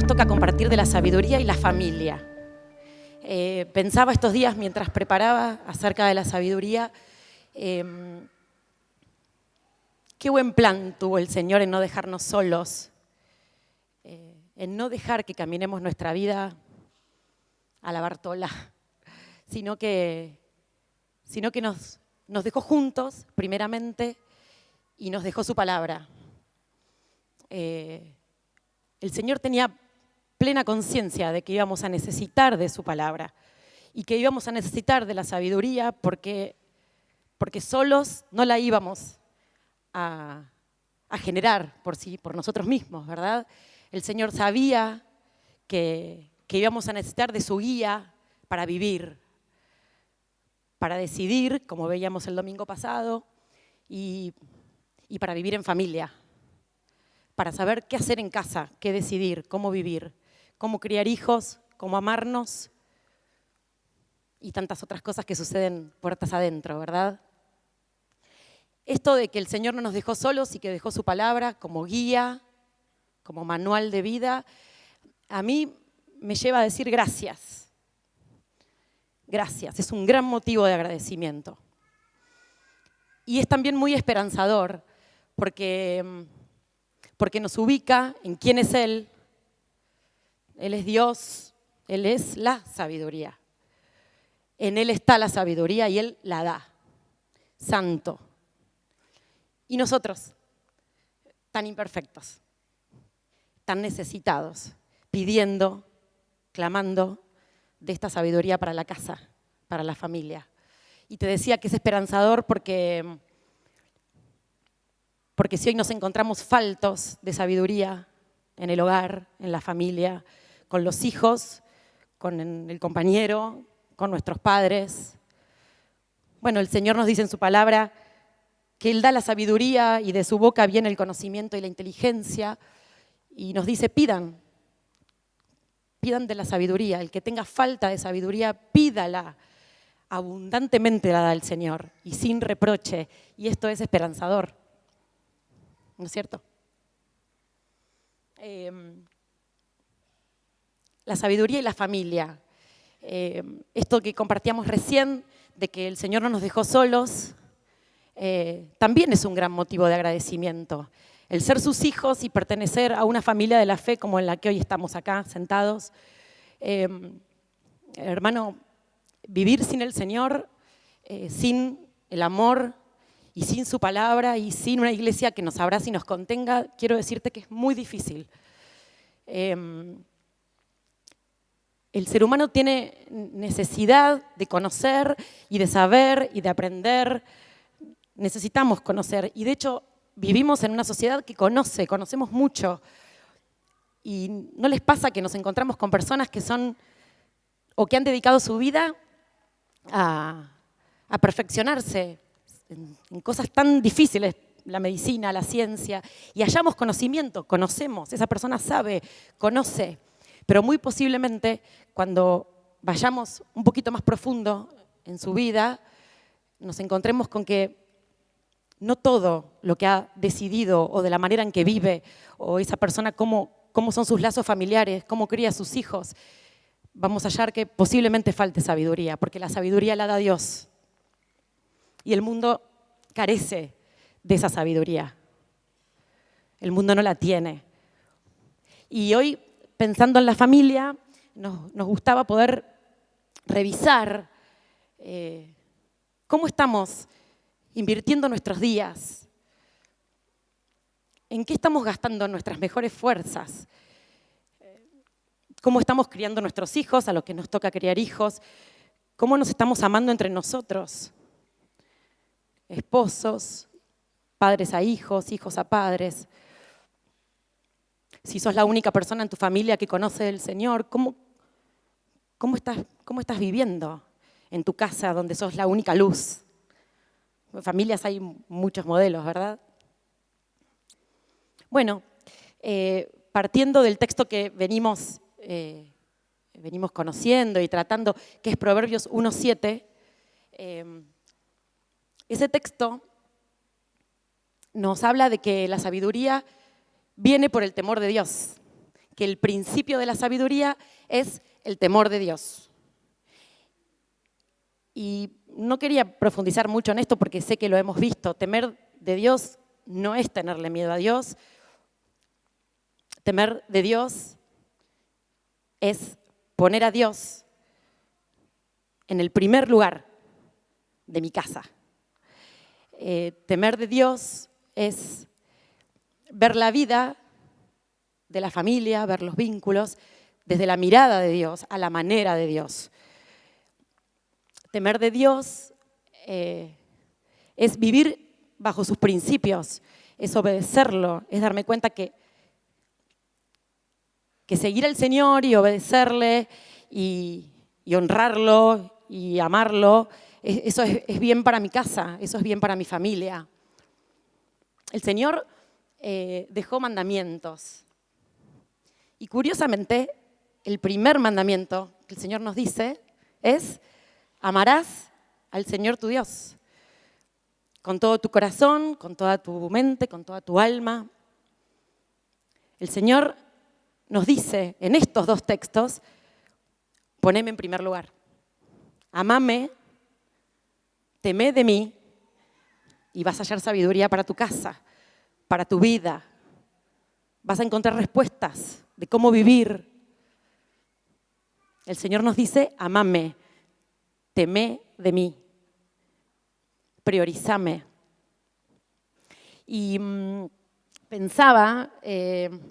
nos toca compartir de la sabiduría y la familia. Pensaba estos días mientras preparaba acerca de la sabiduría, qué buen plan tuvo el Señor en no dejarnos solos, en no dejar que caminemos nuestra vida a la Bartola, sino que nos dejó juntos, primeramente, y nos dejó su palabra. El Señor tenía plena conciencia de que íbamos a necesitar de su palabra y que íbamos a necesitar de la sabiduría porque solos no la íbamos a generar por nosotros mismos, ¿verdad? El Señor sabía que íbamos a necesitar de su guía para vivir, para decidir, como veíamos el domingo pasado, y para vivir en familia, para saber qué hacer en casa, qué decidir, cómo vivir, cómo criar hijos, cómo amarnos y tantas otras cosas que suceden puertas adentro, ¿verdad? Esto de que el Señor no nos dejó solos y que dejó su palabra como guía, como manual de vida, a mí me lleva a decir gracias. Gracias, es un gran motivo de agradecimiento. Y es también muy esperanzador porque nos ubica en quién es Él. Él es Dios, Él es la sabiduría. En Él está la sabiduría y Él la da. Santo. Y nosotros, tan imperfectos, tan necesitados, pidiendo, clamando de esta sabiduría para la casa, para la familia. Y te decía que es esperanzador porque si hoy nos encontramos faltos de sabiduría en el hogar, en la familia, con los hijos, con el compañero, con nuestros padres. Bueno, el Señor nos dice en su palabra que Él da la sabiduría y de su boca viene el conocimiento y la inteligencia. Y nos dice, pidan de la sabiduría. El que tenga falta de sabiduría, pídala. Abundantemente la da el Señor y sin reproche. Y esto es esperanzador. ¿No es cierto? La sabiduría y la familia. Esto que compartíamos recién, de que el Señor no nos dejó solos, también es un gran motivo de agradecimiento. El ser sus hijos y pertenecer a una familia de la fe como en la que hoy estamos acá sentados. Hermano, vivir sin el Señor, sin el amor y sin su palabra y sin una iglesia que nos abrace y nos contenga, quiero decirte que es muy difícil. El ser humano tiene necesidad de conocer y de saber y de aprender. Necesitamos conocer y de hecho vivimos en una sociedad que conocemos mucho y ¿no les pasa que nos encontramos con personas que son o que han dedicado su vida a perfeccionarse en cosas tan difíciles, la medicina, la ciencia, y hallamos conocimiento, conocemos, esa persona sabe, conoce, pero muy posiblemente cuando vayamos un poquito más profundo en su vida, nos encontremos con que no todo lo que ha decidido o de la manera en que vive o esa persona, cómo son sus lazos familiares, cómo cría a sus hijos, vamos a hallar que posiblemente falte sabiduría, porque la sabiduría la da Dios. Y el mundo carece de esa sabiduría. El mundo no la tiene. Y hoy, pensando en la familia, nos gustaba poder revisar cómo estamos invirtiendo nuestros días, en qué estamos gastando nuestras mejores fuerzas, cómo estamos criando nuestros hijos, a los que nos toca criar hijos, cómo nos estamos amando entre nosotros, esposos, padres a hijos, hijos a padres. Si sos la única persona en tu familia que conoce al Señor, ¿cómo estás viviendo en tu casa donde sos la única luz? En familias hay muchos modelos, ¿verdad? Bueno, partiendo del texto que venimos conociendo y tratando, que es Proverbios 1:7, ese texto nos habla de que la sabiduría viene por el temor de Dios, que el principio de la sabiduría es el temor de Dios. Y no quería profundizar mucho en esto porque sé que lo hemos visto. Temer de Dios no es tenerle miedo a Dios. Temer de Dios es poner a Dios en el primer lugar de mi casa. Temer de Dios es ver la vida de la familia, ver los vínculos desde la mirada de Dios, a la manera de Dios. Temer de Dios es vivir bajo sus principios, es obedecerlo, es darme cuenta que seguir al Señor y obedecerle y honrarlo y amarlo, eso es bien para mi casa, eso es bien para mi familia. El Señor dejó mandamientos. Y curiosamente, el primer mandamiento que el Señor nos dice es: amarás al Señor tu Dios con todo tu corazón, con toda tu mente, con toda tu alma. El Señor nos dice en estos dos textos: poneme en primer lugar. Amame, temé de mí y vas a hallar sabiduría para tu casa, para tu vida. Vas a encontrar respuestas de cómo vivir. El Señor nos dice: amame, temé de mí, priorízame. Y pensaba en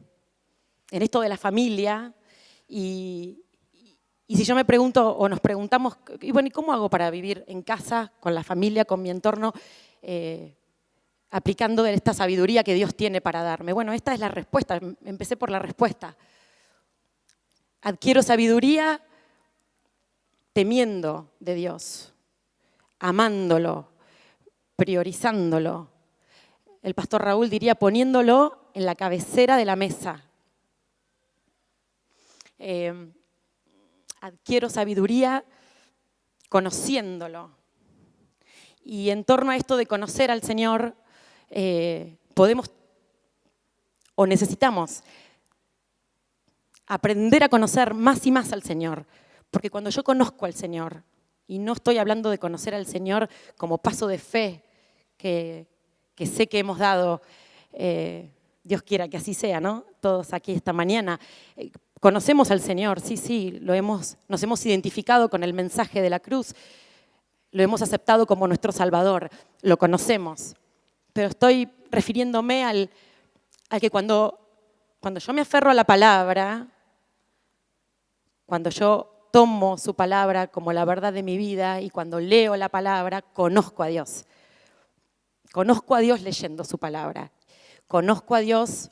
esto de la familia y si yo me pregunto o nos preguntamos, y bueno, ¿y cómo hago para vivir en casa, con la familia, con mi entorno, aplicando de esta sabiduría que Dios tiene para darme? Bueno, esta es la respuesta, empecé por la respuesta. Adquiero sabiduría temiendo de Dios, amándolo, priorizándolo. El pastor Raúl diría poniéndolo en la cabecera de la mesa. Adquiero sabiduría conociéndolo. Y en torno a esto de conocer al Señor, podemos o necesitamos aprender a conocer más y más al Señor. Porque cuando yo conozco al Señor, y no estoy hablando de conocer al Señor como paso de fe que sé que hemos dado, Dios quiera que así sea, ¿no? Todos aquí esta mañana. Conocemos al Señor, sí, nos hemos identificado con el mensaje de la cruz, lo hemos aceptado como nuestro Salvador, lo conocemos. Pero estoy refiriéndome al que cuando yo me aferro a la palabra, cuando yo tomo su palabra como la verdad de mi vida y cuando leo la palabra, conozco a Dios. Conozco a Dios leyendo su palabra. Conozco a Dios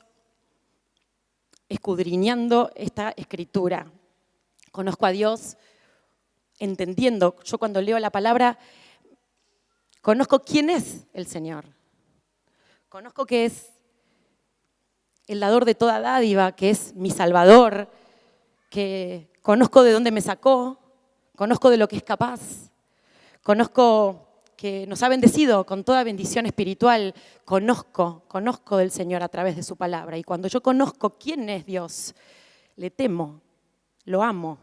escudriñando esta escritura. Conozco a Dios entendiendo. Yo cuando leo la palabra, conozco quién es el Señor. Conozco que es el dador de toda dádiva, que es mi Salvador, que conozco de dónde me sacó, conozco de lo que es capaz, conozco que nos ha bendecido con toda bendición espiritual, conozco del Señor a través de su palabra. Y cuando yo conozco quién es Dios, le temo, lo amo.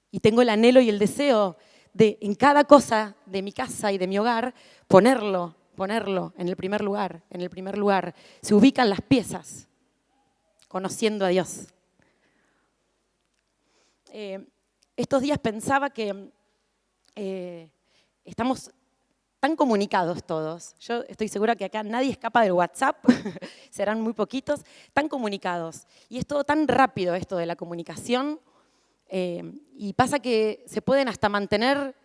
Y tengo el anhelo y el deseo de en cada cosa de mi casa y de mi hogar ponerlo en el primer lugar, Se ubican las piezas, conociendo a Dios. Estos días pensaba que estamos tan comunicados todos. Yo estoy segura que acá nadie escapa del WhatsApp, serán muy poquitos, tan comunicados. Y es todo tan rápido esto de la comunicación. Y pasa que se pueden hasta mantener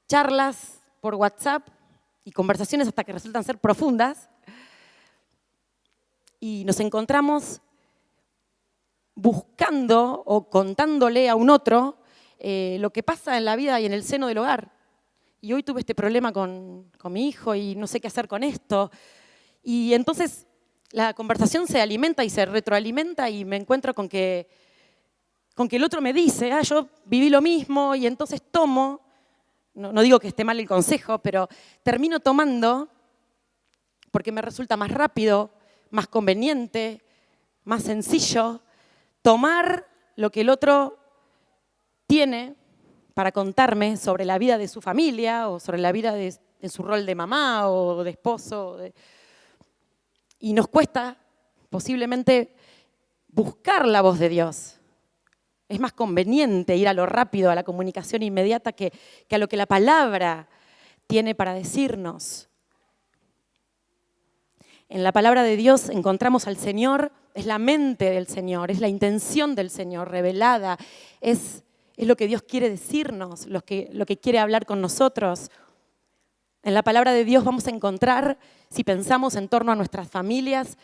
charlas por WhatsApp y conversaciones hasta que resultan ser profundas. Y nos encontramos buscando o contándole a un otro lo que pasa en la vida y en el seno del hogar. Y hoy tuve este problema con mi hijo y no sé qué hacer con esto. Y entonces la conversación se alimenta y se retroalimenta y me encuentro con que el otro me dice, yo viví lo mismo y entonces tomo, no digo que esté mal el consejo, pero termino tomando porque me resulta más rápido, más conveniente, más sencillo tomar lo que el otro tiene para contarme sobre la vida de su familia o sobre la vida de su rol de mamá o de esposo. Y nos cuesta posiblemente buscar la voz de Dios. Es más conveniente ir a lo rápido, a la comunicación inmediata, que a lo que la palabra tiene para decirnos. En la palabra de Dios encontramos al Señor, es la mente del Señor, es la intención del Señor revelada, es lo que Dios quiere decirnos, lo que quiere hablar con nosotros. En la palabra de Dios vamos a encontrar, si pensamos en torno a nuestras familias,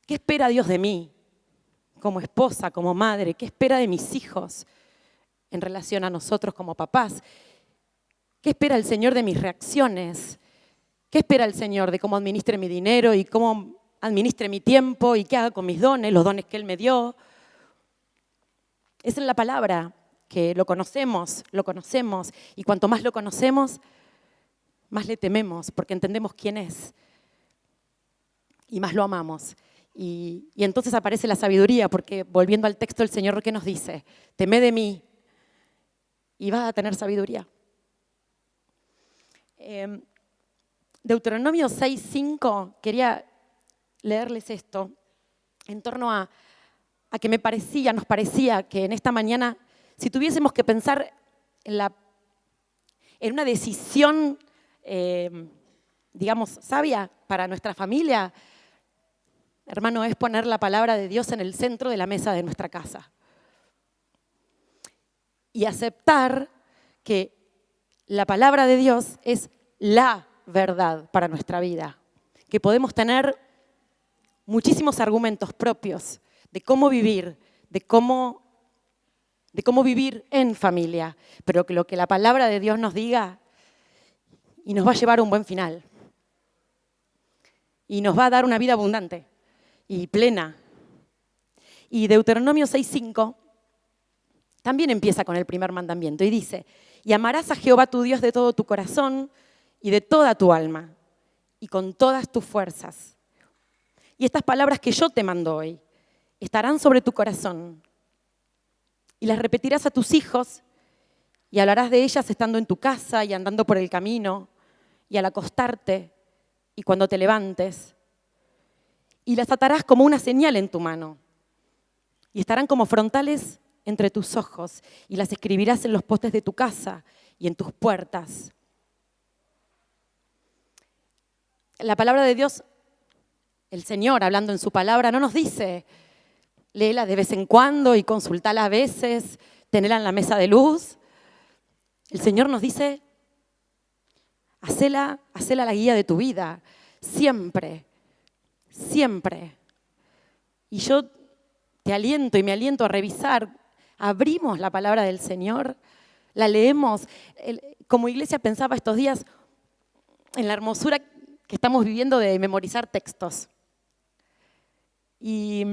¿qué espera Dios de mí como esposa, como madre? ¿Qué espera de mis hijos en relación a nosotros como papás? ¿Qué espera el Señor de mis reacciones? ¿Qué espera el Señor de cómo administre mi dinero y cómo administre mi tiempo y qué haga con mis dones, los dones que Él me dio? Es en la palabra que lo conocemos, y cuanto más lo conocemos, más le tememos, porque entendemos quién es y más lo amamos. Y entonces aparece la sabiduría, porque volviendo al texto, el Señor, ¿qué nos dice? Temé de mí y vas a tener sabiduría. Deuteronomio 6:5, quería leerles esto en torno a que nos parecía que en esta mañana, si tuviésemos que pensar en una decisión, digamos, sabia para nuestra familia, hermano, es poner la palabra de Dios en el centro de la mesa de nuestra casa. Y aceptar que la palabra de Dios es la verdad para nuestra vida. Que podemos tener muchísimos argumentos propios de cómo vivir, de cómo vivir en familia, pero que lo que la palabra de Dios nos diga y nos va a llevar a un buen final. Y nos va a dar una vida abundante y plena. Y Deuteronomio 6:5 también empieza con el primer mandamiento y dice: y amarás a Jehová tu Dios de todo tu corazón y de toda tu alma y con todas tus fuerzas. Y estas palabras que yo te mando hoy estarán sobre tu corazón y las repetirás a tus hijos y hablarás de ellas estando en tu casa y andando por el camino y al acostarte y cuando te levantes. Y las atarás como una señal en tu mano y estarán como frontales entre tus ojos y las escribirás en los postes de tu casa y en tus puertas. La palabra de Dios, el Señor hablando en su palabra, no nos dice léela de vez en cuando y consultala a veces, tenerla en la mesa de luz. El Señor nos dice, hacela la guía de tu vida, siempre, siempre. Y yo te aliento y me aliento a revisar. Abrimos la palabra del Señor, la leemos. Como iglesia pensaba estos días en la hermosura que estamos viviendo de memorizar textos. Y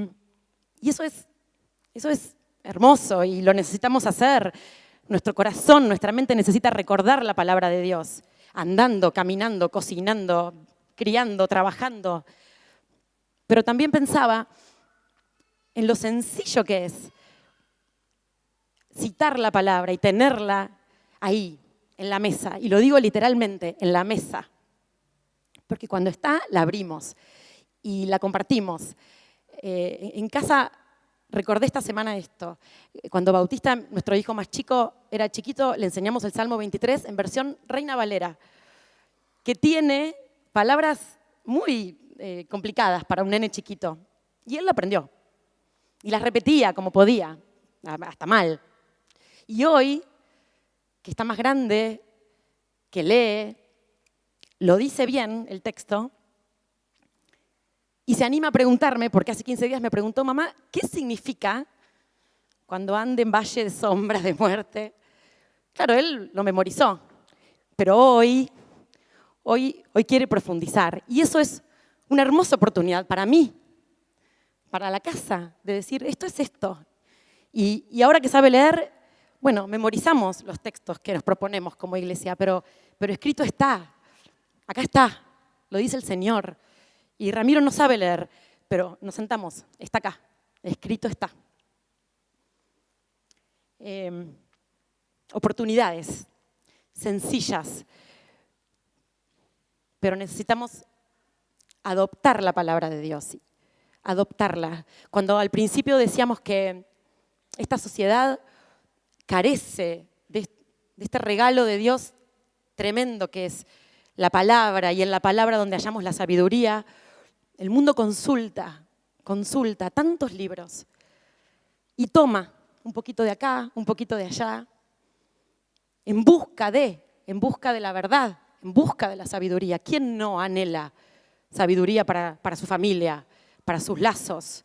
eso es hermoso y lo necesitamos hacer. Nuestro corazón, nuestra mente necesita recordar la palabra de Dios, andando, caminando, cocinando, criando, trabajando. Pero también pensaba en lo sencillo que es citar la palabra y tenerla ahí, en la mesa. Y lo digo literalmente, en la mesa. Porque cuando está, la abrimos y la compartimos. En casa recordé esta semana esto. Cuando Bautista, nuestro hijo más chico, era chiquito, le enseñamos el Salmo 23 en versión Reina Valera, que tiene palabras muy complicadas para un nene chiquito. Y él lo aprendió. Y las repetía como podía, hasta mal. Y hoy, que está más grande, que lee, lo dice bien el texto, y se anima a preguntarme, porque hace 15 días me preguntó, mamá, ¿qué significa cuando ande en valle de sombras de muerte? Claro, él lo memorizó, pero hoy quiere profundizar. Y eso es una hermosa oportunidad para mí, para la casa, de decir, esto es esto. Y ahora que sabe leer, bueno, memorizamos los textos que nos proponemos como iglesia, pero escrito está, acá está, lo dice el Señor. Y Ramiro no sabe leer, pero nos sentamos, está acá, escrito está. Oportunidades sencillas, pero necesitamos adoptar la palabra de Dios, adoptarla. Cuando al principio decíamos que esta sociedad carece de este regalo de Dios tremendo que es la palabra, y en la palabra donde hallamos la sabiduría, el mundo consulta tantos libros y toma un poquito de acá, un poquito de allá, en busca de la verdad, en busca de la sabiduría. ¿Quién no anhela sabiduría para su familia, para sus lazos?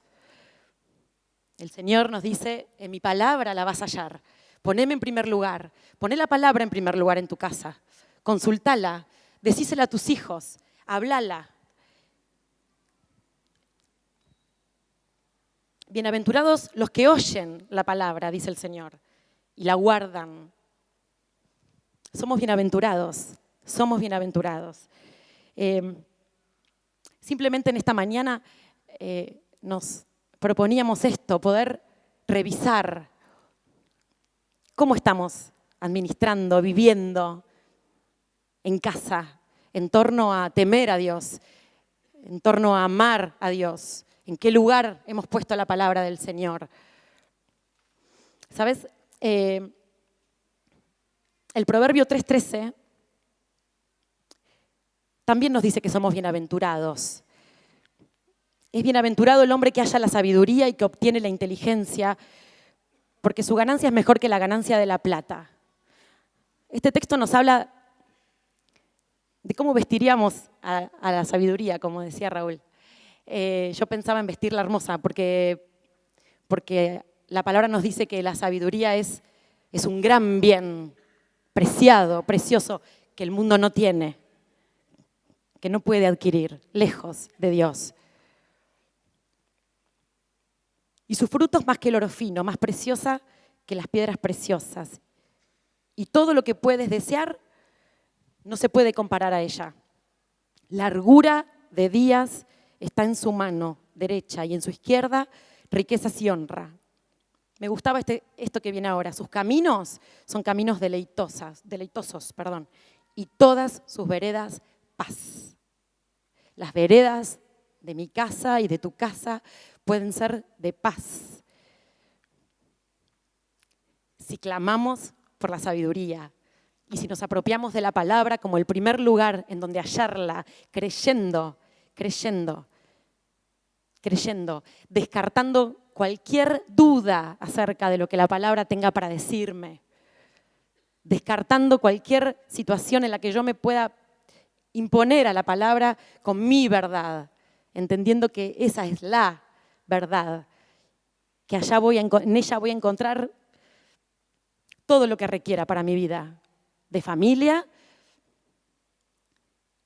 El Señor nos dice, en mi palabra la vas a hallar. Poneme en primer lugar, poné la palabra en primer lugar en tu casa, consultala, decísela a tus hijos, hablala. Bienaventurados los que oyen la palabra, dice el Señor, y la guardan. Somos bienaventurados, somos bienaventurados. Simplemente en esta mañana nos proponíamos esto, poder revisar cómo estamos administrando, viviendo en casa, en torno a temer a Dios, en torno a amar a Dios. ¿En qué lugar hemos puesto la palabra del Señor? ¿Sabes? El Proverbio 3:13 también nos dice que somos bienaventurados. Es bienaventurado el hombre que halla la sabiduría y que obtiene la inteligencia, porque su ganancia es mejor que la ganancia de la plata. Este texto nos habla de cómo vestiríamos a la sabiduría, como decía Raúl. Yo pensaba en vestirla hermosa, porque la palabra nos dice que la sabiduría es un gran bien, preciado, precioso, que el mundo no tiene, que no puede adquirir, lejos de Dios. Y su fruto es más que el oro fino, más preciosa que las piedras preciosas. Y todo lo que puedes desear no se puede comparar a ella. Largura de días está en su mano derecha y en su izquierda riquezas y honra. Me gustaba esto que viene ahora. Sus caminos son caminos deleitosos, y todas sus veredas paz. Las veredas de mi casa y de tu casa pueden ser de paz. Si clamamos por la sabiduría y si nos apropiamos de la palabra como el primer lugar en donde hallarla, creyendo, descartando cualquier duda acerca de lo que la palabra tenga para decirme, descartando cualquier situación en la que yo me pueda imponer a la palabra con mi verdad, entendiendo que esa es la verdad, que en ella voy a encontrar todo lo que requiera para mi vida de familia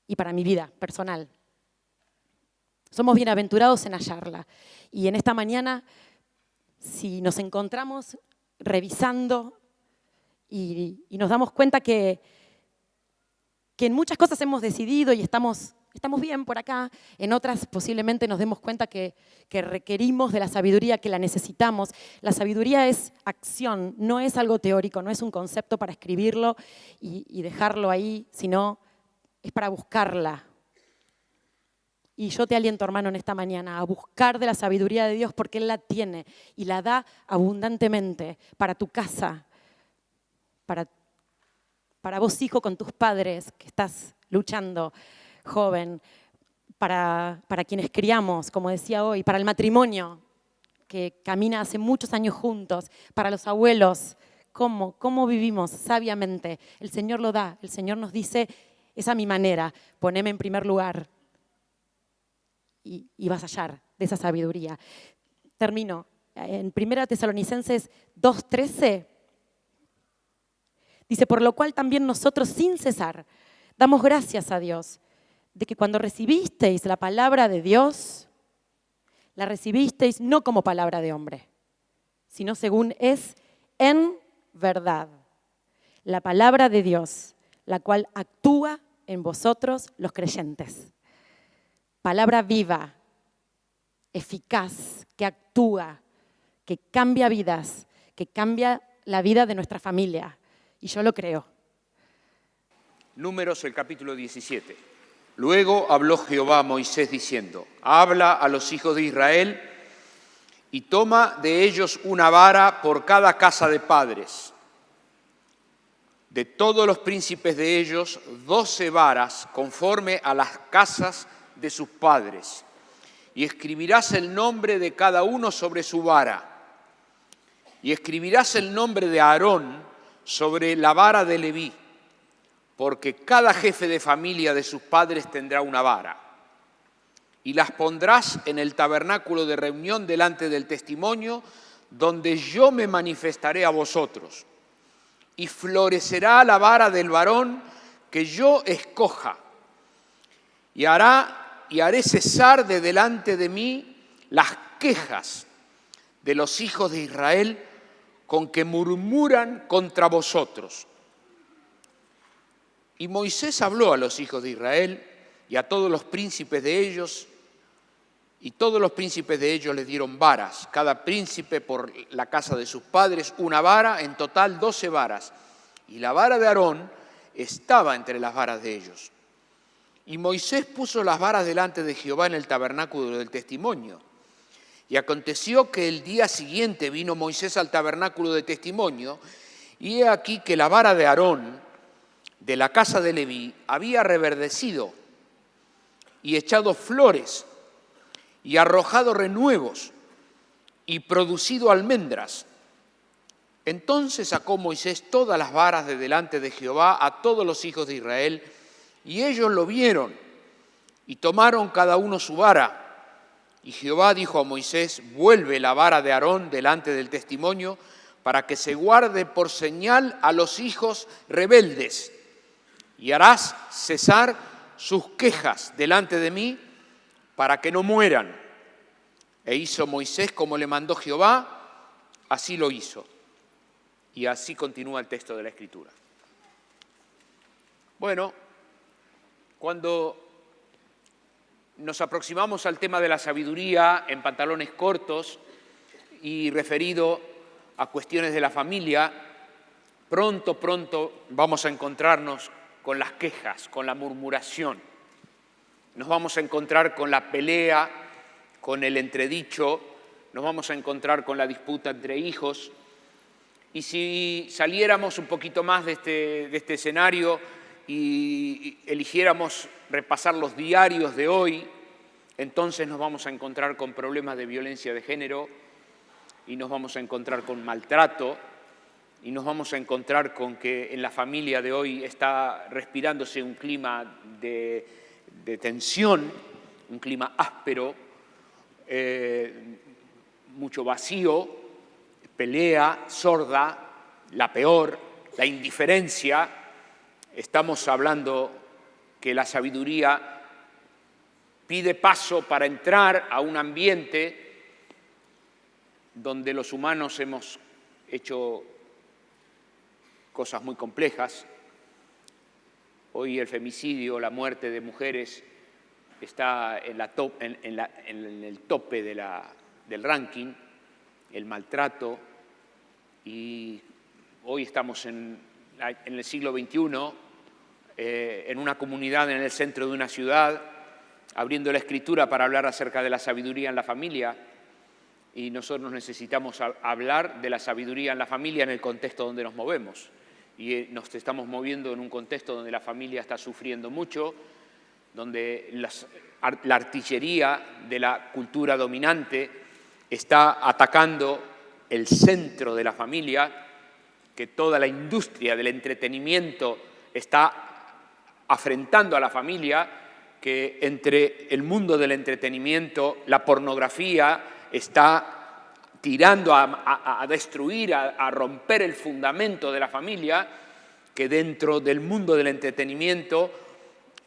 y para mi vida personal. Somos bienaventurados en hallarla. Y en esta mañana, si nos encontramos revisando y nos damos cuenta que en muchas cosas hemos decidido y estamos bien por acá, en otras posiblemente nos demos cuenta que requerimos de la sabiduría, que la necesitamos. La sabiduría es acción, no es algo teórico, no es un concepto para escribirlo y dejarlo ahí, sino es para buscarla. Y yo te aliento, hermano, en esta mañana a buscar de la sabiduría de Dios porque Él la tiene y la da abundantemente para tu casa, para vos, hijo, con tus padres que estás luchando, joven, para quienes criamos, como decía hoy, para el matrimonio que camina hace muchos años juntos, para los abuelos, cómo vivimos sabiamente. El Señor lo da, el Señor nos dice, es a mi manera, poneme en primer lugar y vas a hallar de esa sabiduría. Termino. En 1 Tesalonicenses 2:13 dice, por lo cual también nosotros sin cesar damos gracias a Dios de que cuando recibisteis la palabra de Dios, la recibisteis no como palabra de hombre, sino según es en verdad. La palabra de Dios, la cual actúa en vosotros los creyentes. Palabra viva, eficaz, que actúa, que cambia vidas, que cambia la vida de nuestra familia. Y yo lo creo. Números, el capítulo 17. Luego habló Jehová a Moisés diciendo: habla a los hijos de Israel y toma de ellos una vara por cada casa de padres. De todos los príncipes de ellos, 12 varas conforme a las casas de sus padres. Y escribirás el nombre de cada uno sobre su vara. Y escribirás el nombre de Aarón sobre la vara de Leví, porque cada jefe de familia de sus padres tendrá una vara. Y las pondrás en el tabernáculo de reunión delante del testimonio, donde yo me manifestaré a vosotros. Y florecerá la vara del varón que yo escoja. Y haré cesar de delante de mí las quejas de los hijos de Israel con que murmuran contra vosotros. Y Moisés habló a los hijos de Israel y a todos los príncipes de ellos, y todos los príncipes de ellos les dieron varas, cada príncipe por la casa de sus padres una vara, en total 12 varas. Y la vara de Aarón estaba entre las varas de ellos. Y Moisés puso las varas delante de Jehová en el tabernáculo del testimonio. Y aconteció que el día siguiente vino Moisés al tabernáculo de testimonio, y he aquí que la vara de Aarón, de la casa de Leví, había reverdecido y echado flores y arrojado renuevos y producido almendras. Entonces sacó Moisés todas las varas de delante de Jehová a todos los hijos de Israel, y ellos lo vieron y tomaron cada uno su vara. Y Jehová dijo a Moisés: vuelve la vara de Aarón delante del testimonio, para que se guarde por señal a los hijos rebeldes, y harás cesar sus quejas delante de mí, para que no mueran. E hizo Moisés como le mandó Jehová, así lo hizo. Y así continúa el texto de la Escritura. Bueno, cuando nos aproximamos al tema de la sabiduría en pantalones cortos y referido a cuestiones de la familia, pronto vamos a encontrarnos con las quejas, con la murmuración. Nos vamos a encontrar con la pelea, con el entredicho, nos vamos a encontrar con la disputa entre hijos. Y si saliéramos un poquito más de este escenario y eligiéramos repasar los diarios de hoy, entonces nos vamos a encontrar con problemas de violencia de género, y nos vamos a encontrar con maltrato, y nos vamos a encontrar con que en la familia de hoy está respirándose un clima de tensión, un clima áspero, mucho vacío, pelea sorda, la peor, la indiferencia. Estamos hablando que la sabiduría pide paso para entrar a un ambiente donde los humanos hemos hecho cosas muy complejas. Hoy el femicidio, la muerte de mujeres está en el tope del ranking, el maltrato, y hoy estamos en el siglo XXI, en una comunidad en el centro de una ciudad, abriendo la Escritura para hablar acerca de la sabiduría en la familia, y nosotros necesitamos hablar de la sabiduría en la familia en el contexto donde nos movemos. Y nos estamos moviendo en un contexto donde la familia está sufriendo mucho, donde la artillería de la cultura dominante está atacando el centro de la familia, que toda la industria del entretenimiento está afrentando a la familia, que entre el mundo del entretenimiento, la pornografía está tirando a destruir, a romper el fundamento de la familia, que dentro del mundo del entretenimiento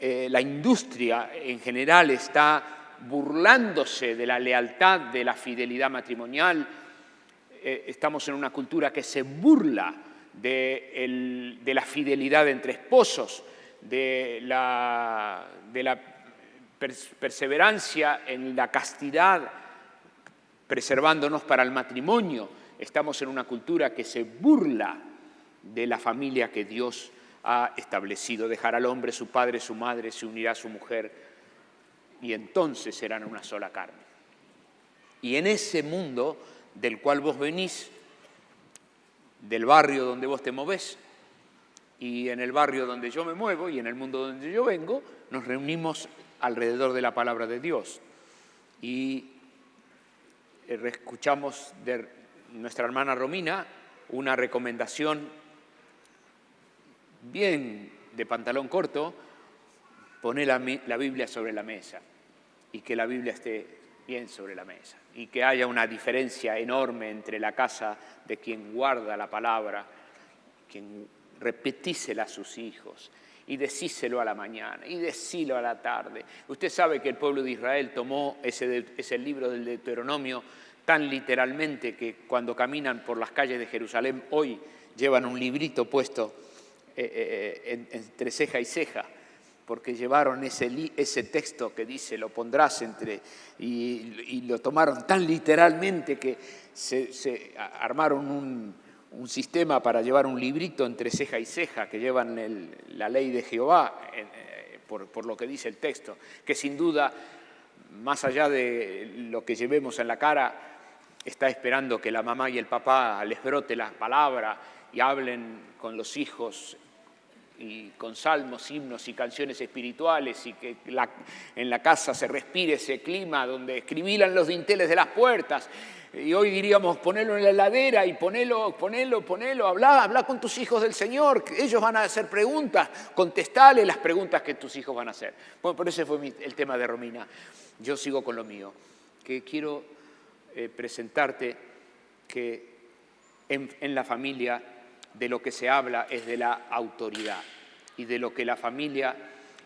la industria en general está burlándose de la lealtad, de la fidelidad matrimonial. Estamos en una cultura que se burla de la fidelidad entre esposos, de la perseverancia en la castidad preservándonos para el matrimonio. Estamos en una cultura que se burla de la familia que Dios ha establecido. Dejará al hombre su padre, su madre, se unirá a su mujer y entonces serán una sola carne. Y en ese mundo del cual vos venís, del barrio donde vos te movés, y en el barrio donde yo me muevo y en el mundo donde yo vengo, nos reunimos alrededor de la palabra de Dios. Y escuchamos de nuestra hermana Romina una recomendación bien de pantalón corto: poner la Biblia sobre la mesa y que la Biblia esté bien sobre la mesa y que haya una diferencia enorme entre la casa de quien guarda la palabra, quien repetísela a sus hijos y decíselo a la mañana y decílo a la tarde. Usted sabe que el pueblo de Israel tomó ese libro del Deuteronomio tan literalmente que cuando caminan por las calles de Jerusalén hoy llevan un librito puesto entre ceja y ceja, porque llevaron ese texto que dice lo pondrás entre, y lo tomaron tan literalmente que se armaron un sistema para llevar un librito entre ceja y ceja, que llevan la ley de Jehová, por lo que dice el texto, que sin duda, más allá de lo que llevemos en la cara, está esperando que la mamá y el papá les brote la palabra y hablen con los hijos y con salmos, himnos y canciones espirituales, y que en la casa se respire ese clima donde escribilan los dinteles de las puertas. Y hoy diríamos, ponelo en la heladera y ponelo, habla con tus hijos del Señor, que ellos van a hacer preguntas, contestale las preguntas que tus hijos van a hacer. Bueno, por eso fue el tema de Romina. Yo sigo con lo mío, que quiero presentarte que en la familia de lo que se habla es de la autoridad y de lo que la familia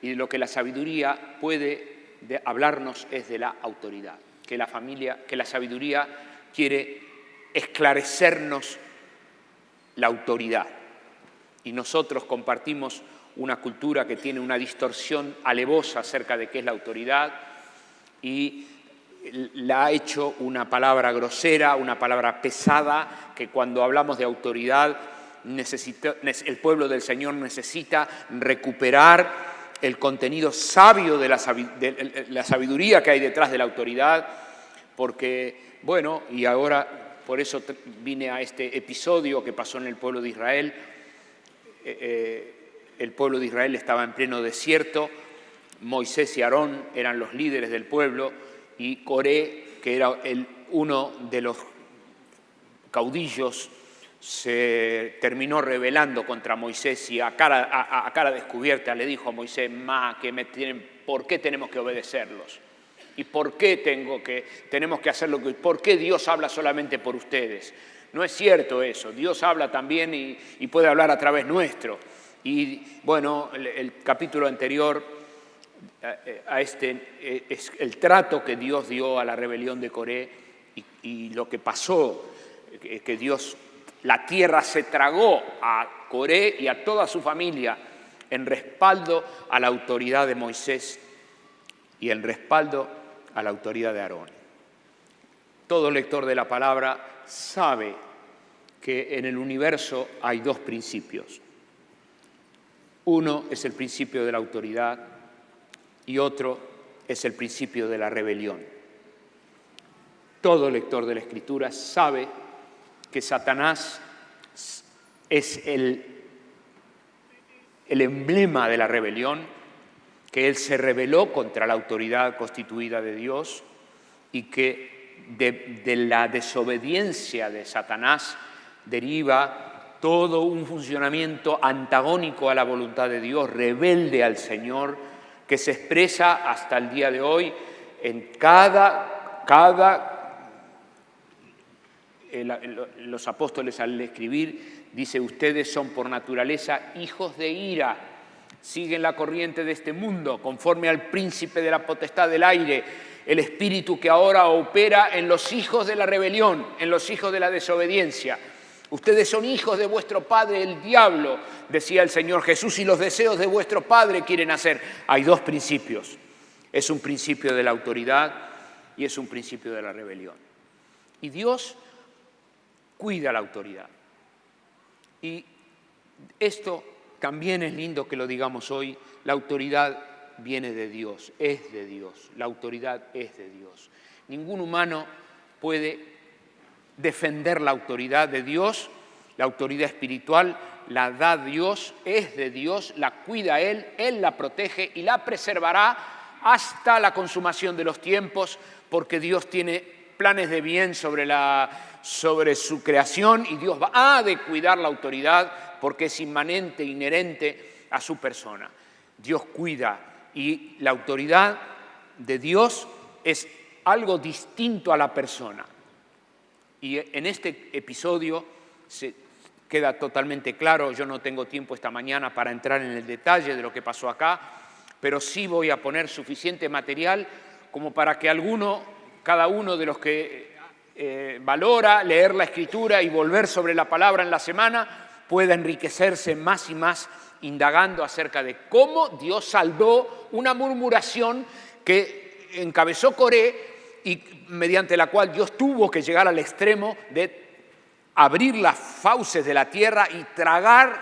y de lo que la sabiduría puede hablarnos es de la autoridad. Que la sabiduría quiere esclarecernos la autoridad. Y nosotros compartimos una cultura que tiene una distorsión alevosa acerca de qué es la autoridad y la ha hecho una palabra grosera, una palabra pesada, que cuando hablamos de autoridad el pueblo del Señor necesita recuperar el contenido sabio de la sabiduría que hay detrás de la autoridad, porque, bueno, y ahora por eso vine a este episodio que pasó en el pueblo de Israel. El pueblo de Israel estaba en pleno desierto, Moisés y Aarón eran los líderes del pueblo y Coré, que era uno de los caudillos, se terminó rebelando contra Moisés y a cara descubierta le dijo a Moisés: ¿por qué tenemos que obedecerlos? ¿Y por qué tenemos que hacer por qué Dios habla solamente por ustedes? No es cierto eso, Dios habla también y puede hablar a través nuestro. Y bueno, el capítulo anterior a este es el trato que Dios dio a la rebelión de Coré y lo que pasó, que la tierra se tragó a Coré y a toda su familia en respaldo a la autoridad de Moisés y en respaldo a la autoridad de Aarón. Todo lector de la palabra sabe que en el universo hay dos principios. Uno es el principio de la autoridad y otro es el principio de la rebelión. Todo lector de la Escritura sabe que Satanás es el emblema de la rebelión, que él se rebeló contra la autoridad constituida de Dios y que de la desobediencia de Satanás deriva todo un funcionamiento antagónico a la voluntad de Dios, rebelde al Señor, que se expresa hasta el día de hoy en los apóstoles al escribir, dice: ustedes son por naturaleza hijos de ira, siguen la corriente de este mundo, conforme al príncipe de la potestad del aire, el espíritu que ahora opera en los hijos de la rebelión, en los hijos de la desobediencia. Ustedes son hijos de vuestro padre el diablo, decía el Señor Jesús, y los deseos de vuestro padre quieren hacer. Hay dos principios, es un principio de la autoridad y es un principio de la rebelión. Y Dios cuida la autoridad. Y esto también es lindo que lo digamos hoy, la autoridad viene de Dios, es de Dios, la autoridad es de Dios. Ningún humano puede defender la autoridad de Dios, la autoridad espiritual la da Dios, es de Dios, la cuida Él la protege y la preservará hasta la consumación de los tiempos, porque Dios tiene planes de bien sobre su creación y Dios ha de cuidar la autoridad porque es inmanente, inherente a su persona. Dios cuida y la autoridad de Dios es algo distinto a la persona. Y en este episodio se queda totalmente claro, yo no tengo tiempo esta mañana para entrar en el detalle de lo que pasó acá, pero sí voy a poner suficiente material como para que cada uno de los que valora leer la Escritura y volver sobre la palabra en la semana pueda enriquecerse más y más indagando acerca de cómo Dios saldó una murmuración que encabezó Coré y mediante la cual Dios tuvo que llegar al extremo de abrir las fauces de la tierra y tragar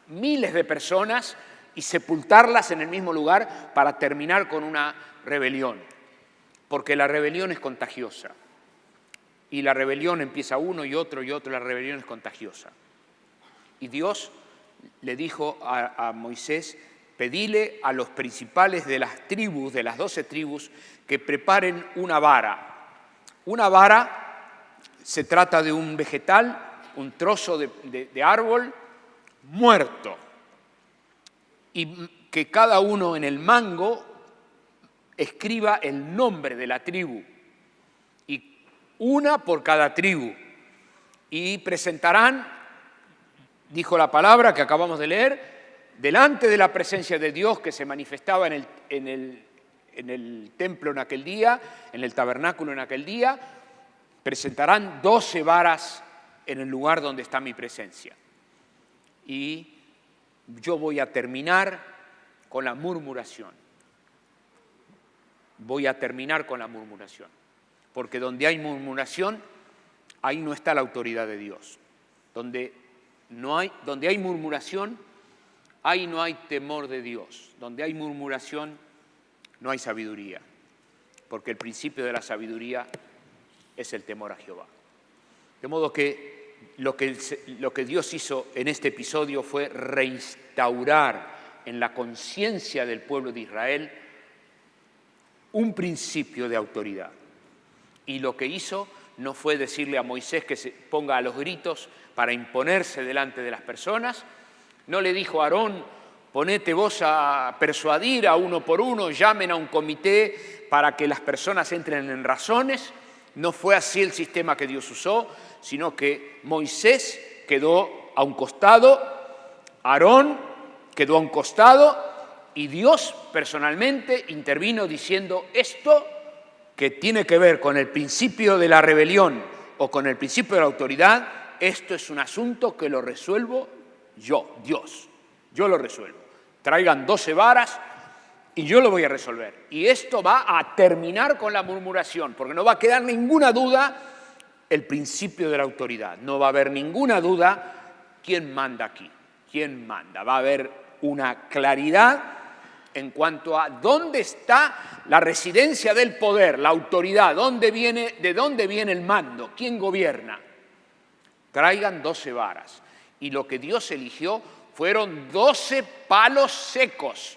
miles de personas y sepultarlas en el mismo lugar para terminar con una rebelión. Porque la rebelión es contagiosa. Y la rebelión empieza uno y otro, la rebelión es contagiosa. Y Dios le dijo a Moisés, pedile a los principales de las tribus, de las 12 tribus, que preparen una vara. Una vara se trata de un vegetal, un trozo de árbol muerto. Y que cada uno en el mango escriba el nombre de la tribu. Y una por cada tribu. Y presentarán, dijo la palabra que acabamos de leer, delante de la presencia de Dios que se manifestaba en el templo en aquel día, en el tabernáculo en aquel día, presentarán 12 varas en el lugar donde está mi presencia. Y yo voy a terminar con la murmuración. Voy a terminar con la murmuración. Porque donde hay murmuración, ahí no está la autoridad de Dios. Donde hay murmuración, ahí no hay temor de Dios. Donde hay murmuración, no hay sabiduría. Porque el principio de la sabiduría es el temor a Jehová. De modo que lo que Dios hizo en este episodio fue reinstaurar en la conciencia del pueblo de Israel un principio de autoridad. Y lo que hizo no fue decirle a Moisés que se ponga a los gritos para imponerse delante de las personas. No le dijo a Aarón, ponete vos a persuadir a uno por uno, llamen a un comité para que las personas entren en razones. No fue así el sistema que Dios usó, sino que Moisés quedó a un costado, Aarón quedó a un costado y Dios personalmente intervino diciendo esto que tiene que ver con el principio de la rebelión o con el principio de la autoridad, esto es un asunto que lo resuelvo yo, Dios, yo lo resuelvo. Traigan 12 varas y yo lo voy a resolver. Y esto va a terminar con la murmuración, porque no va a quedar ninguna duda el principio de la autoridad. No va a haber ninguna duda quién manda aquí, quién manda. Va a haber una claridad en cuanto a dónde está la residencia del poder, la autoridad, de dónde viene el mando, quién gobierna. Traigan 12 varas. Y lo que Dios eligió fueron 12 palos secos,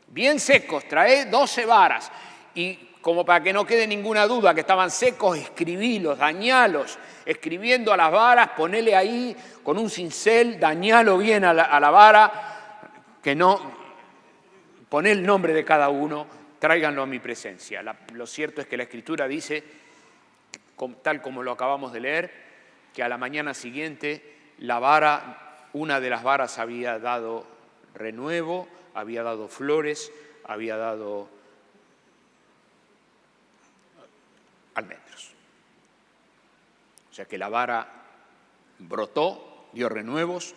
bien secos, trae 12 varas. Y como para que no quede ninguna duda que estaban secos, escribílos, dañalos. Escribiendo a las varas, ponele ahí con un cincel, dañalo bien a la vara, que no... Poné el nombre de cada uno, tráiganlo a mi presencia. Lo cierto es que la Escritura dice, tal como lo acabamos de leer, que a la mañana siguiente una de las varas había dado renuevo, había dado flores, había dado almendros. O sea que la vara brotó, dio renuevos,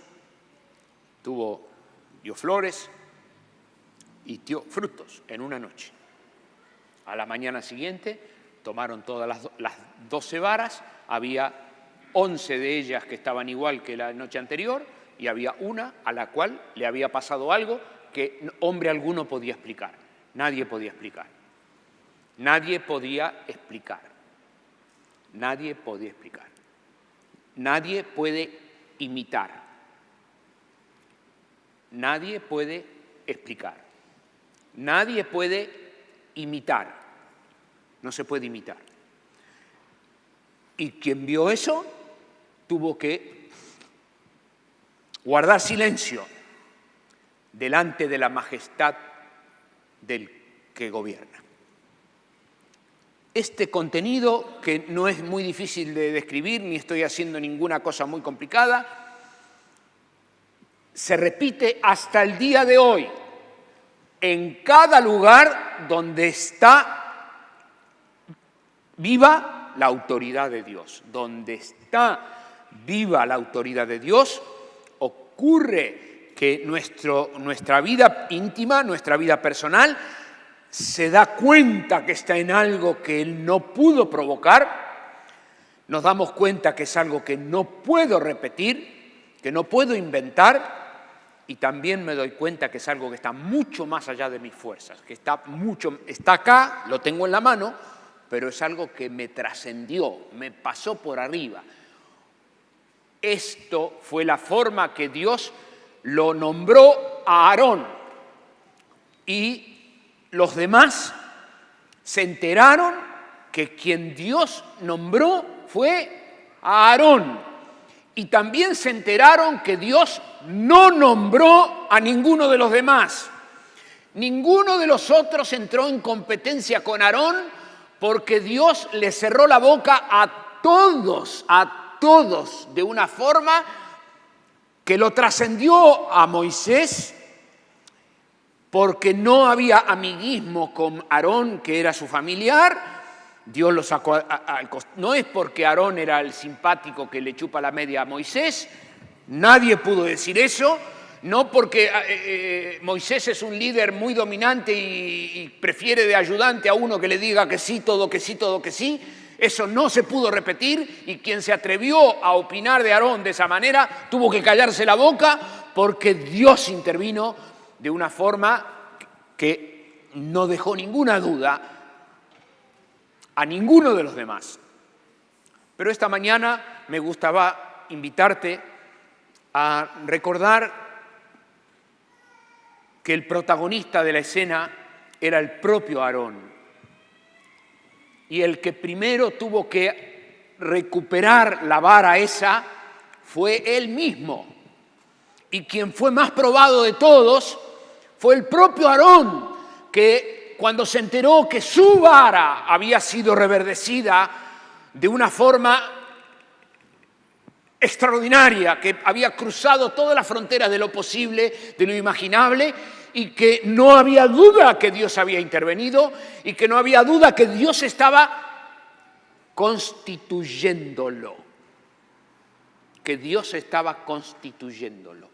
dio flores, y dio frutos en una noche. A la mañana siguiente, tomaron todas las 12 varas, había 11 de ellas que estaban igual que la noche anterior y había una a la cual le había pasado algo que hombre alguno podía explicar. Nadie podía explicar. Nadie podía explicar. Nadie podía explicar. Nadie puede imitar. Nadie puede explicar. Nadie puede imitar. No se puede imitar. Y quien vio eso tuvo que guardar silencio delante de la majestad del que gobierna. Este contenido, que no es muy difícil de describir, ni estoy haciendo ninguna cosa muy complicada, se repite hasta el día de hoy en cada lugar donde está viva la autoridad de Dios. Donde está viva la autoridad de Dios, ocurre que nuestra vida íntima, nuestra vida personal, se da cuenta que está en algo que Él no pudo provocar, nos damos cuenta que es algo que no puedo repetir, que no puedo inventar, y también me doy cuenta que es algo que está mucho más allá de mis fuerzas, que está acá, lo tengo en la mano, pero es algo que me trascendió, me pasó por arriba. Esto fue la forma que Dios lo nombró a Aarón, y los demás se enteraron que quien Dios nombró fue a Aarón. Y también se enteraron que Dios no nombró a ninguno de los demás. Ninguno de los otros entró en competencia con Aarón porque Dios le cerró la boca a todos, de una forma que lo trascendió a Moisés, porque no había amiguismo con Aarón, que era su familiar. Dios lo sacó al costado. No es porque Aarón era el simpático que le chupa la media a Moisés, nadie pudo decir eso, no porque Moisés es un líder muy dominante y prefiere de ayudante a uno que le diga que sí, todo que sí, todo que sí. Eso no se pudo repetir, y quien se atrevió a opinar de Aarón de esa manera tuvo que callarse la boca, porque Dios intervino de una forma que no dejó ninguna duda a ninguno de los demás. Pero esta mañana me gustaba invitarte a recordar que el protagonista de la escena era el propio Aarón, y el que primero tuvo que recuperar la vara esa fue él mismo, y quien fue más probado de todos fue el propio Aarón, que cuando se enteró que su vara había sido reverdecida de una forma extraordinaria, que había cruzado todas las fronteras de lo posible, de lo imaginable, y que no había duda que Dios había intervenido, y que no había duda que Dios estaba constituyéndolo, que Dios estaba constituyéndolo.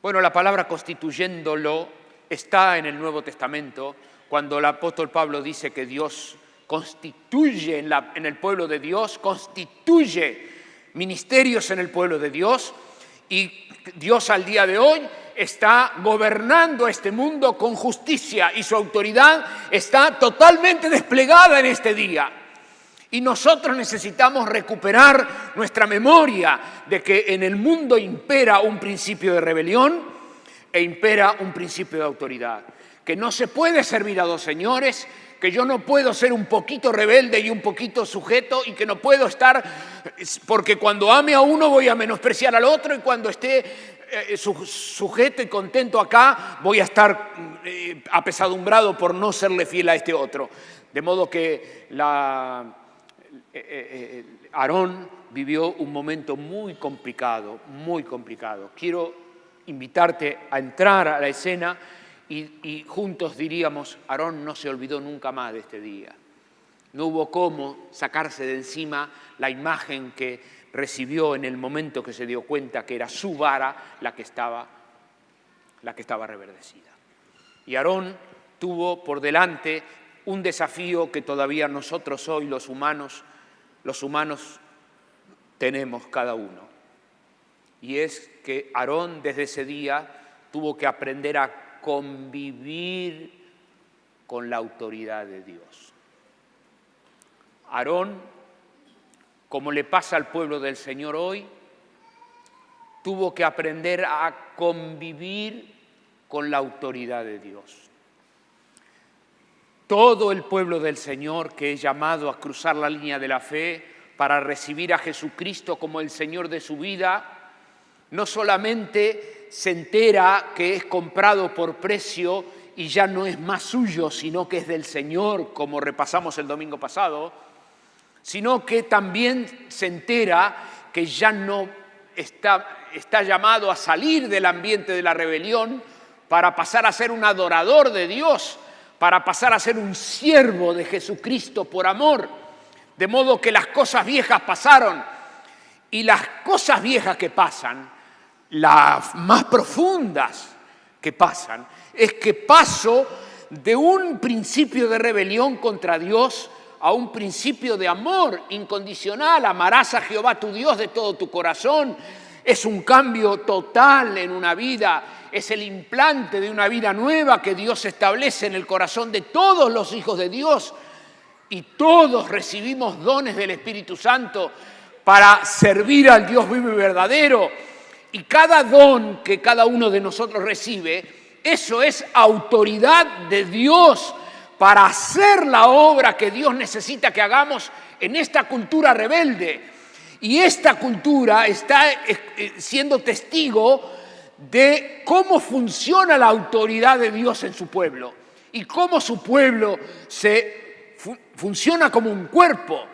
Bueno, la palabra constituyéndolo está en el Nuevo Testamento, cuando el apóstol Pablo dice que Dios constituye en el pueblo de Dios, constituye ministerios en el pueblo de Dios, y Dios al día de hoy está gobernando este mundo con justicia, y su autoridad está totalmente desplegada en este día. Y nosotros necesitamos recuperar nuestra memoria de que en el mundo impera un principio de rebelión e impera un principio de autoridad. Que no se puede servir a dos señores, que yo no puedo ser un poquito rebelde y un poquito sujeto, y que no puedo estar, porque cuando ame a uno voy a menospreciar al otro, y cuando esté sujeto y contento acá voy a estar apesadumbrado por no serle fiel a este otro. De modo que Aarón vivió un momento muy complicado, muy complicado. Quiero invitarte a entrar a la escena y juntos diríamos: Aarón no se olvidó nunca más de este día. No hubo cómo sacarse de encima la imagen que recibió en el momento que se dio cuenta que era su vara la que estaba reverdecida. Y Aarón tuvo por delante un desafío que todavía nosotros hoy, los humanos, tenemos cada uno. Y es que Aarón desde ese día tuvo que aprender a convivir con la autoridad de Dios. Aarón, como le pasa al pueblo del Señor hoy, tuvo que aprender a convivir con la autoridad de Dios. Todo el pueblo del Señor que es llamado a cruzar la línea de la fe para recibir a Jesucristo como el Señor de su vida, no solamente se entera que es comprado por precio y ya no es más suyo, sino que es del Señor, como repasamos el domingo pasado, sino que también se entera que ya no está llamado a salir del ambiente de la rebelión para pasar a ser un adorador de Dios, para pasar a ser un siervo de Jesucristo por amor. De modo que las cosas viejas pasaron, y las cosas viejas que pasan, las más profundas que pasan, es que paso de un principio de rebelión contra Dios a un principio de amor incondicional. Amarás a Jehová tu Dios de todo tu corazón. Es un cambio total en una vida, es el implante de una vida nueva que Dios establece en el corazón de todos los hijos de Dios, y todos recibimos dones del Espíritu Santo para servir al Dios vivo y verdadero. Y cada don que cada uno de nosotros recibe, eso es autoridad de Dios para hacer la obra que Dios necesita que hagamos en esta cultura rebelde. Y esta cultura está siendo testigo de cómo funciona la autoridad de Dios en su pueblo y cómo su pueblo funciona como un cuerpo,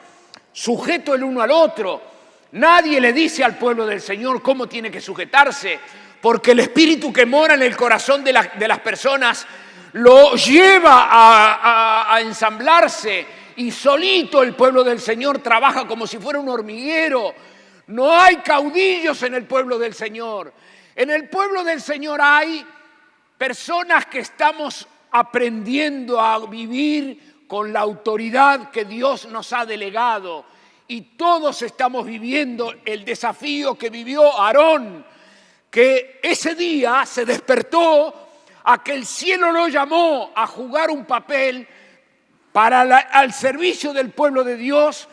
sujeto el uno al otro. Nadie le dice al pueblo del Señor cómo tiene que sujetarse, porque el espíritu que mora en el corazón de las personas lo lleva a ensamblarse, y solito el pueblo del Señor trabaja como si fuera un hormiguero. No hay caudillos en el pueblo del Señor. En el pueblo del Señor hay personas que estamos aprendiendo a vivir con la autoridad que Dios nos ha delegado. Y todos estamos viviendo el desafío que vivió Aarón, que ese día se despertó a que el cielo lo llamó a jugar un papel al servicio del pueblo de Dios,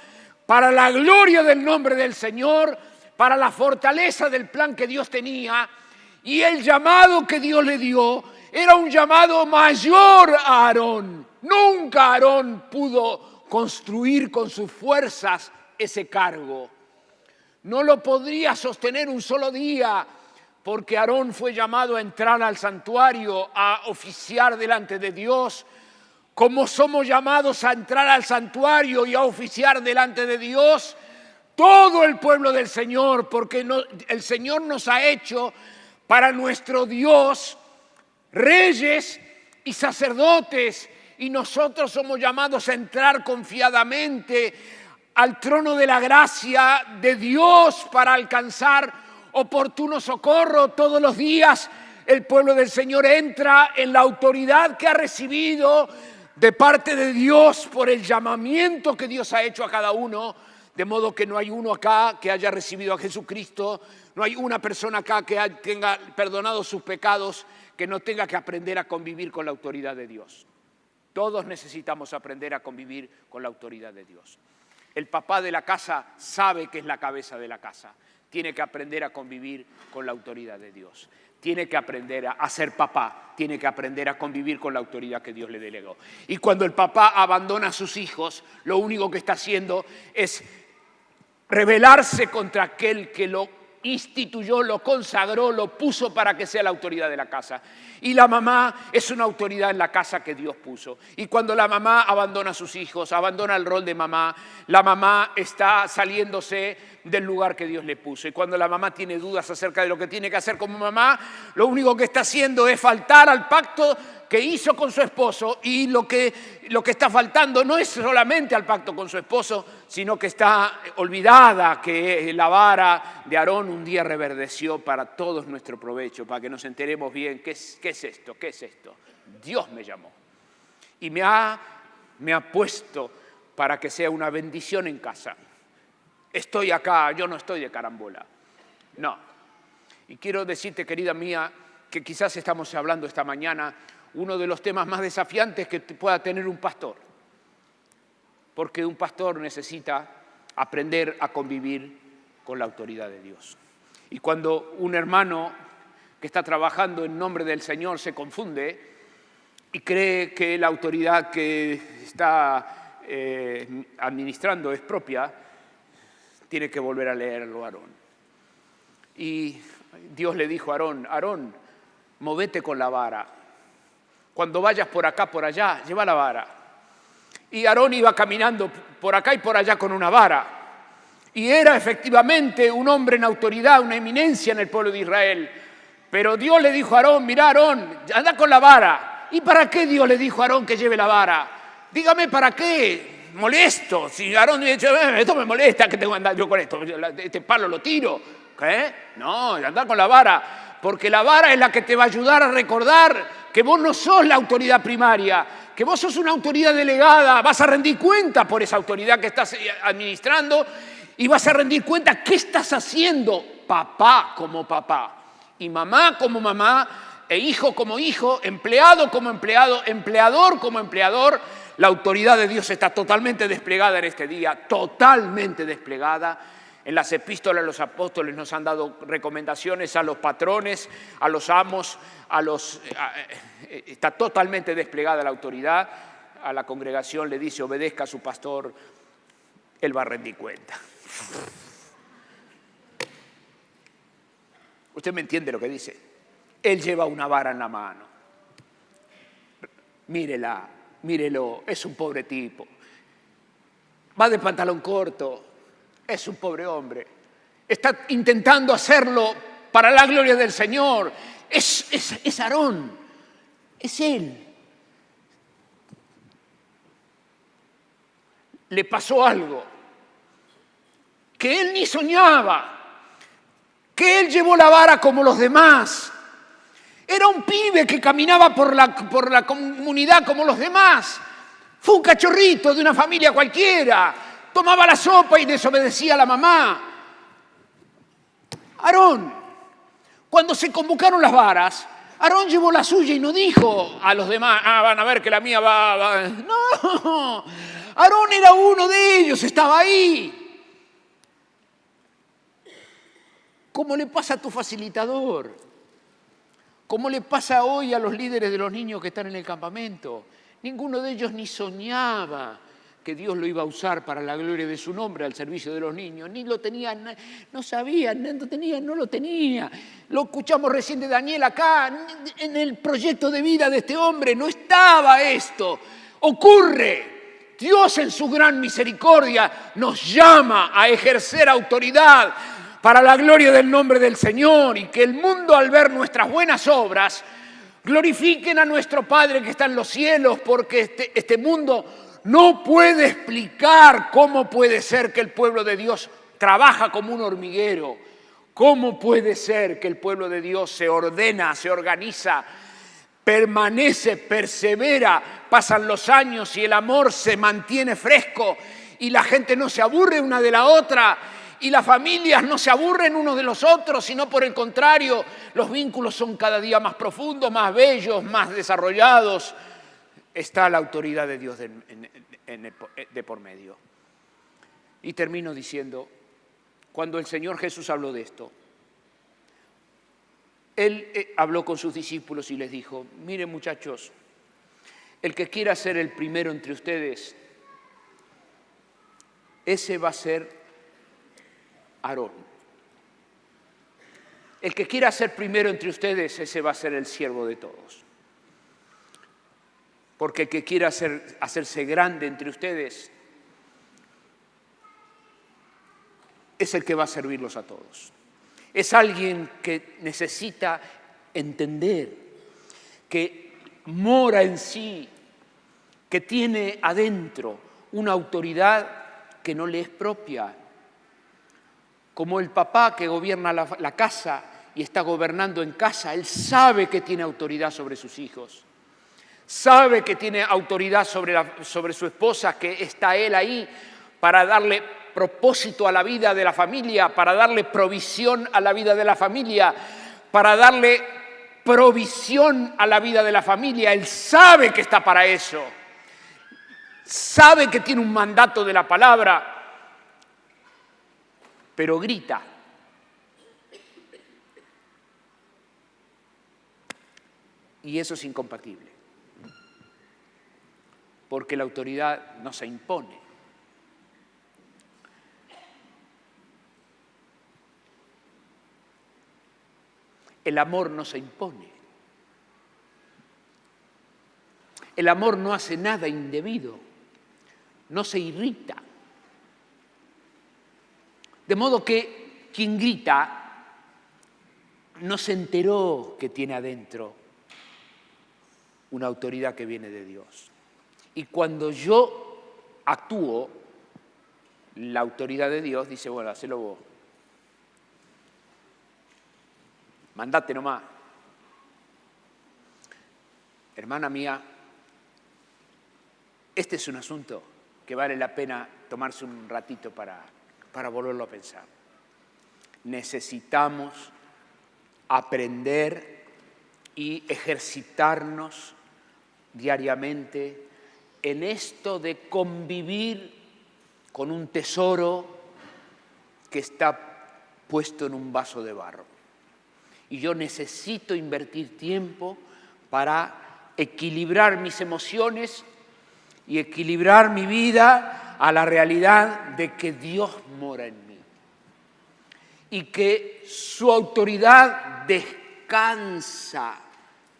para la gloria del nombre del Señor, para la fortaleza del plan que Dios tenía. Y el llamado que Dios le dio era un llamado mayor a Aarón. Nunca Aarón pudo construir con sus fuerzas ese cargo. No lo podría sostener un solo día, porque Aarón fue llamado a entrar al santuario, a oficiar delante de Dios, como somos llamados a entrar al santuario y a oficiar delante de Dios todo el pueblo del Señor, porque el Señor nos ha hecho para nuestro Dios reyes y sacerdotes, y nosotros somos llamados a entrar confiadamente al trono de la gracia de Dios para alcanzar oportuno socorro. Todos los días el pueblo del Señor entra en la autoridad que ha recibido de parte de Dios por el llamamiento que Dios ha hecho a cada uno, de modo que no hay uno acá que haya recibido a Jesucristo, no hay una persona acá que tenga perdonado sus pecados que no tenga que aprender a convivir con la autoridad de Dios. Todos necesitamos aprender a convivir con la autoridad de Dios. El papá de la casa sabe que es la cabeza de la casa. Tiene que aprender a convivir con la autoridad de Dios. Tiene que aprender a ser papá. Tiene que aprender a convivir con la autoridad que Dios le delegó. Y cuando el papá abandona a sus hijos, lo único que está haciendo es rebelarse contra aquel que lo instituyó, lo consagró, lo puso para que sea la autoridad de la casa. Y la mamá es una autoridad en la casa que Dios puso. Y cuando la mamá abandona a sus hijos, abandona el rol de mamá, la mamá está saliéndose del lugar que Dios le puso. Y cuando la mamá tiene dudas acerca de lo que tiene que hacer como mamá, lo único que está haciendo es faltar al pacto que hizo con su esposo. Y lo que está faltando no es solamente al pacto con su esposo, sino que está olvidada que la vara de Aarón un día reverdeció para todos nuestro provecho, para que nos enteremos bien qué es esto. Dios me llamó y me ha me ha puesto para que sea una bendición en casa. Estoy acá, yo no estoy de carambola. No. Y quiero decirte, querida mía, que quizás estamos hablando esta mañana uno de los temas más desafiantes que pueda tener un pastor. Porque un pastor necesita aprender a convivir con la autoridad de Dios. Y cuando un hermano que está trabajando en nombre del Señor se confunde y cree que la autoridad que está administrando es propia, tiene que volver a leerlo a Aarón. Y Dios le dijo a Aarón, Aarón, movete con la vara. Cuando vayas por acá, por allá, lleva la vara. Y Aarón iba caminando por acá y por allá con una vara. Y era efectivamente un hombre en autoridad, una eminencia en el pueblo de Israel. Pero Dios le dijo a Aarón, mira Aarón, anda con la vara. ¿Y para qué Dios le dijo a Aarón que lleve la vara? Dígame, ¿para qué? Molesto. Si Aarón dice, esto me molesta, que tengo que andar yo con esto. Este palo lo tiro. ¿Qué? No, anda con la vara. Porque la vara es la que te va a ayudar a recordar que vos no sos la autoridad primaria, que vos sos una autoridad delegada. Vas a rendir cuenta por esa autoridad que estás administrando y vas a rendir cuenta qué estás haciendo, papá como papá, y mamá como mamá, e hijo como hijo, empleado como empleado, empleador como empleador. La autoridad de Dios está totalmente desplegada en este día, totalmente desplegada. En las epístolas de los apóstoles nos han dado recomendaciones a los patrones, a los amos, está totalmente desplegada la autoridad. A la congregación le dice, obedezca a su pastor, él va a rendir cuenta. ¿Usted me entiende lo que dice? Él lleva una vara en la mano. Mírela, mírelo, es un pobre tipo. Va de pantalón corto, es un pobre hombre. Está intentando hacerlo para la gloria del Señor. Es Aarón, es él. Le pasó algo que él ni soñaba, que él llevó la vara como los demás. Era un pibe que caminaba por la comunidad como los demás. Fue un cachorrito de una familia cualquiera. Tomaba la sopa y desobedecía a la mamá. Aarón, cuando se convocaron las varas, Aarón llevó la suya y no dijo a los demás, van a ver que la mía va. No, Aarón era uno de ellos, estaba ahí. ¿Cómo le pasa a tu facilitador? ¿Cómo le pasa hoy a los líderes de los niños que están en el campamento? Ninguno de ellos ni soñaba que Dios lo iba a usar para la gloria de su nombre al servicio de los niños. Ni lo tenían, no sabían, no lo tenía. Lo escuchamos recién de Daniel acá, en el proyecto de vida de este hombre no estaba esto. Ocurre, Dios en su gran misericordia nos llama a ejercer autoridad para la gloria del nombre del Señor y que el mundo al ver nuestras buenas obras glorifiquen a nuestro Padre que está en los cielos, porque este mundo no puede explicar cómo puede ser que el pueblo de Dios trabaja como un hormiguero. ¿Cómo puede ser que el pueblo de Dios se ordena, se organiza, permanece, persevera, pasan los años y el amor se mantiene fresco y la gente no se aburre una de la otra y las familias no se aburren unos de los otros, sino por el contrario, los vínculos son cada día más profundos, más bellos, más desarrollados? Está la autoridad de Dios de por medio. Y termino diciendo, cuando el Señor Jesús habló de esto, Él habló con sus discípulos y les dijo, miren muchachos, el que quiera ser el primero entre ustedes, ese va a ser Aarón. El que quiera ser primero entre ustedes, ese va a ser el siervo de todos. Porque el que quiera hacerse grande entre ustedes es el que va a servirlos a todos. Es alguien que necesita entender, que mora en sí, que tiene adentro una autoridad que no le es propia. Como el papá que gobierna la casa y está gobernando en casa, él sabe que tiene autoridad sobre sus hijos. Sabe que tiene autoridad sobre su esposa, que está él ahí para darle propósito a la vida de la familia, para darle provisión a la vida de la familia, para darle provisión a la vida de la familia. Él sabe que está para eso. Sabe que tiene un mandato de la palabra, pero grita. Y eso es incompatible, porque la autoridad no se impone. El amor no se impone. El amor no hace nada indebido, no se irrita. De modo que quien grita no se enteró que tiene adentro una autoridad que viene de Dios. Y cuando yo actúo, la autoridad de Dios dice, bueno, hacelo vos. Mandate nomás. Hermana mía, este es un asunto que vale la pena tomarse un ratito para volverlo a pensar. Necesitamos aprender y ejercitarnos diariamente en esto de convivir con un tesoro que está puesto en un vaso de barro. Y yo necesito invertir tiempo para equilibrar mis emociones y equilibrar mi vida a la realidad de que Dios mora en mí y que su autoridad descansa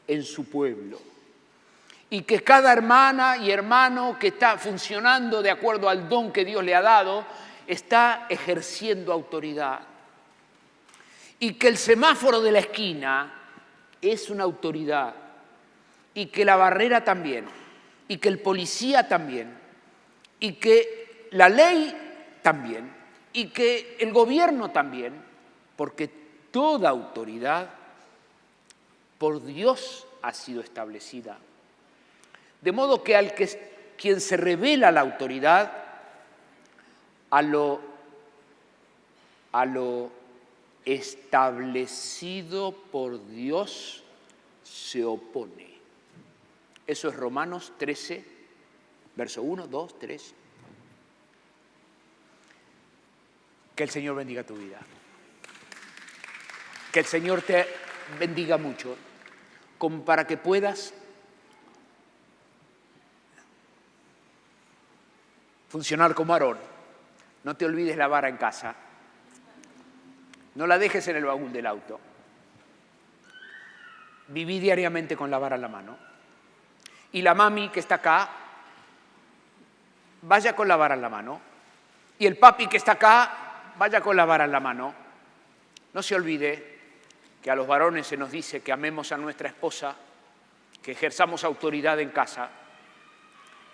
en su pueblo y que cada hermana y hermano que está funcionando de acuerdo al don que Dios le ha dado está ejerciendo autoridad y que el semáforo de la esquina es una autoridad y que la barrera también y que el policía también y que la ley también y que el gobierno también, porque toda autoridad por Dios ha sido establecida. De modo que quien se revela la autoridad a lo establecido por Dios se opone. Eso es Romanos 13, verso 1, 2, 3. Que el Señor bendiga tu vida. Que el Señor te bendiga mucho, como para que puedas funcionar como Aarón. No te olvides la vara en casa. No la dejes en el baúl del auto. Viví diariamente con la vara en la mano. Y la mami que está acá, vaya con la vara en la mano. Y el papi que está acá, vaya con la vara en la mano. No se olvide que a los varones se nos dice que amemos a nuestra esposa, que ejerzamos autoridad en casa,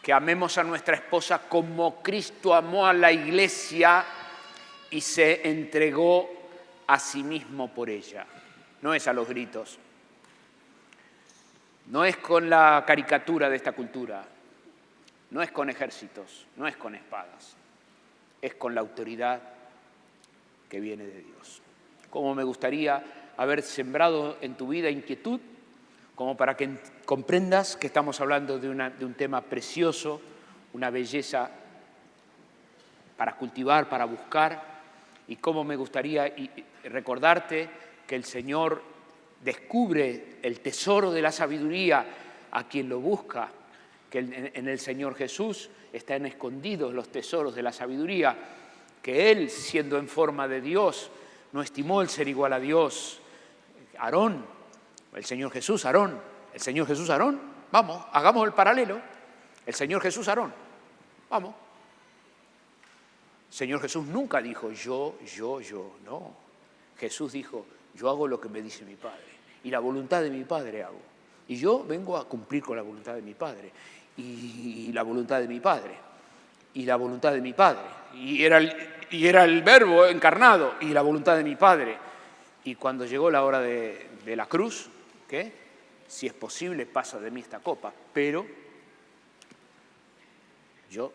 que amemos a nuestra esposa como Cristo amó a la iglesia y se entregó a sí mismo por ella. No es a los gritos, no es con la caricatura de esta cultura, no es con ejércitos, no es con espadas, es con la autoridad que viene de Dios. Cómo me gustaría haber sembrado en tu vida inquietud, como para que comprendas que estamos hablando de un tema precioso, una belleza para cultivar, para buscar, y cómo me gustaría recordarte que el Señor descubre el tesoro de la sabiduría a quien lo busca, que en el Señor Jesús están escondidos los tesoros de la sabiduría, que Él, siendo en forma de Dios, no estimó el ser igual a Dios. Aarón, el Señor Jesús, Aarón, el Señor Jesús, Aarón, vamos, hagamos el paralelo, el Señor Jesús, Aarón, vamos. El Señor Jesús nunca dijo yo, no. Jesús dijo, yo hago lo que me dice mi Padre y la voluntad de mi Padre hago. Y yo vengo a cumplir con la voluntad de mi Padre y la voluntad de mi Padre y la voluntad de mi Padre. Y era el Verbo encarnado y la voluntad de mi Padre. Y cuando llegó la hora de la cruz, ¿qué? si es posible, pasa de mí esta copa, pero yo